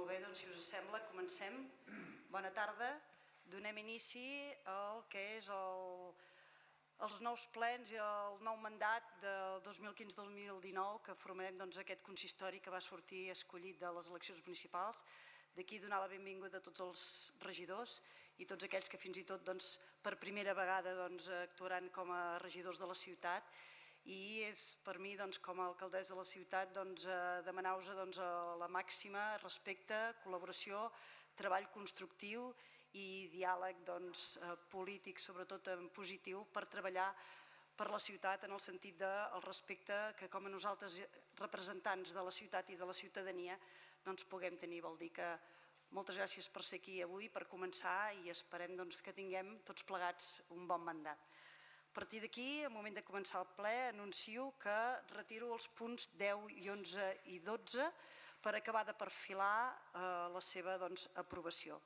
Molt bé, doncs si us sembla, comencem. Bona tarda. Donem inici al que és els nous plens i el nou mandat del 2015-2019 que formarem aquest consistori que va sortir escollit de les eleccions municipals. D'aquí donar la benvinguda a tots els regidors i tots aquells que fins i tot per primera vegada actuaran com a regidors de la ciutat. I és per mi, com a alcaldessa de la ciutat, demanar-vos la màxima respecte, col·laboració, treball constructiu i diàleg polític, sobretot en positiu, per treballar per la ciutat en el sentit del respecte que com a nosaltres, representants de la ciutat i de la ciutadania, puguem tenir. Vol dir que moltes gràcies per ser aquí avui, per començar, i esperem que tinguem tots plegats un bon mandat. A partir d'aquí, al moment de començar el ple, anuncio que retiro els punts 10 i 11 i 12 per acabar de perfilar la seva aprovació.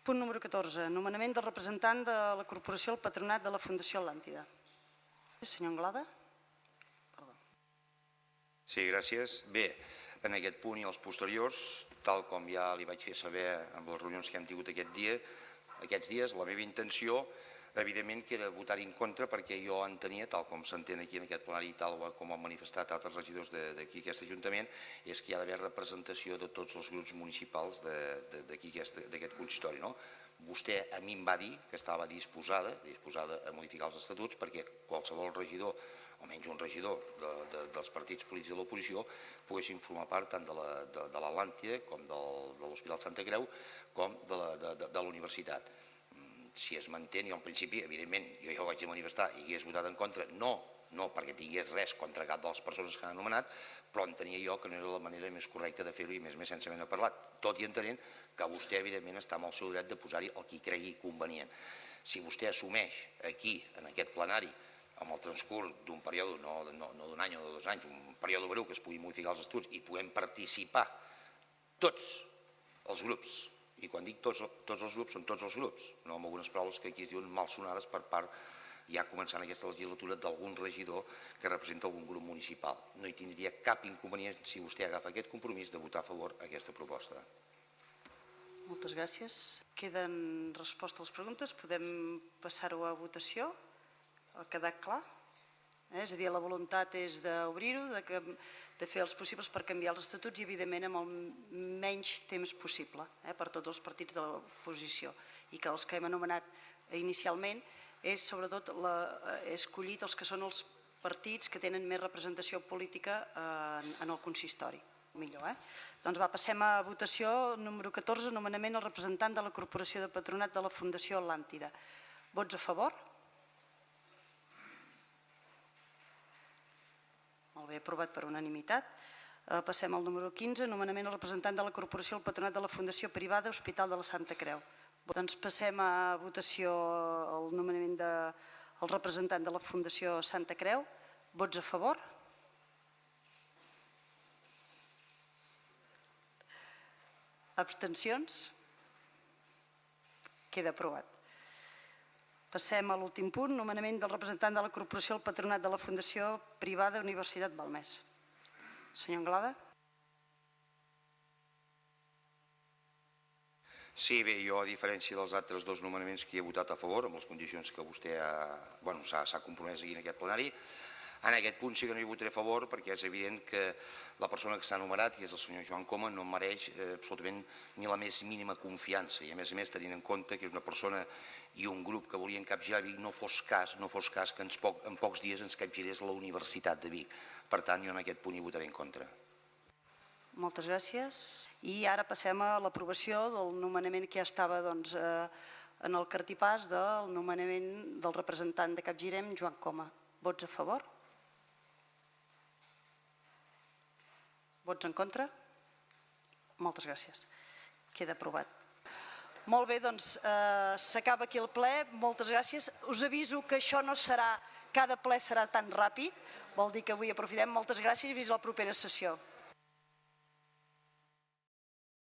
Punt número 14. Nomenament del representant de la Corporació al Patronat de la Fundació Atlàntida. Senyor Anglada. Sí, gràcies. Bé, en aquest punt i els posteriors, tal com ja li vaig fer saber en les reunions que hem tingut aquests dies, la meva intenció evidentment que era votar-hi en contra perquè jo entenia, tal com s'entén aquí en aquest plenari i tal com han manifestat altres regidors d'aquí aquest Ajuntament, és que hi ha d'haver representació de tots els grups municipals d'aquí d'aquest consistori. Vostè a mi em va dir que estava disposada a modificar els estatuts perquè qualsevol regidor, almenys un regidor dels partits polítics de l'oposició, poguessin formar part tant de l'Atlàntida com de l'Hospital Santa Creu com de la universitat. Si es manté, i al principi, evidentment, jo ja ho vaig manifestar i hagués votat en contra, no perquè tingués res contra cap de les persones que han anomenat, però entenia jo que no era la manera més correcta de fer-ho i més sensament he parlat, tot i entenent que vostè, evidentment, està amb el seu dret de posar-hi el que cregui convenient. Si vostè assumeix aquí, en aquest plenari, amb el transcurs d'un període, no d'un any o de 2 anys, un període breu que es pugui modificar els estatuts i puguem participar tots els grups. I quan dic tots els grups, són tots els grups, no amb algunes paraules que aquí es diuen malsonades per part, ja començant aquesta legislatura, d'algun regidor que representa algun grup municipal. No hi tindria cap inconvenient si vostè agafa aquest compromís de votar a favor aquesta proposta. Moltes gràcies. Queden respostes a les preguntes. Podem passar-ho a votació? Ha quedat clar? És a dir, la voluntat és d'obrir-ho, de fer els possibles per canviar els estatuts i, evidentment, amb el menys temps possible per tots els partits de l'oposició. I que els que hem anomenat inicialment és, sobretot, escollit els que són els partits que tenen més representació política en el consistori. Millor, Doncs passem a votació. Número 14, nomenament al representant de la Corporació de Patronat de la Fundació Atlàntida. Vots a favor? Molt bé, aprovat per unanimitat. Passem al número 15, nomenament al representant de la Corporació al Patronat de la Fundació Privada Hospital de la Santa Creu. Doncs passem a votació el nomenament del representant de la Fundació Santa Creu. Vots a favor? Abstencions? Queda aprovat. Passem a l'últim punt, nomenament del representant de la Corporació al Patronat de la Fundació Privada Universitat Balmes. Senyor Anglada. Sí, bé, jo, a diferència dels altres dos nomenaments que he votat a favor, amb les condicions que vostè s'ha compromès aquí en aquest plenari, en aquest punt sí que no hi votaré a favor perquè és evident que la persona que s'ha enumerat, que és el senyor Joan Coma, no mereix absolutament ni la més mínima confiança i a més tenint en compte que és una persona i un grup que volien capgirar Vic, no fos cas que en pocs dies ens capgirés la Universitat de Vic. Per tant, jo en aquest punt hi votaré en contra. Moltes gràcies. I ara passem a l'aprovació del nomenament que ja estava en el cartipàs del nomenament del representant de Capgirem, Joan Coma. Vots a favor? Vots en contra? Moltes gràcies. Queda aprovat. Molt bé, doncs s'acaba aquí el ple. Moltes gràcies. Us aviso que això no serà, cada ple serà tan ràpid. Vol dir que avui aprofitem. Moltes gràcies i fins a la propera sessió.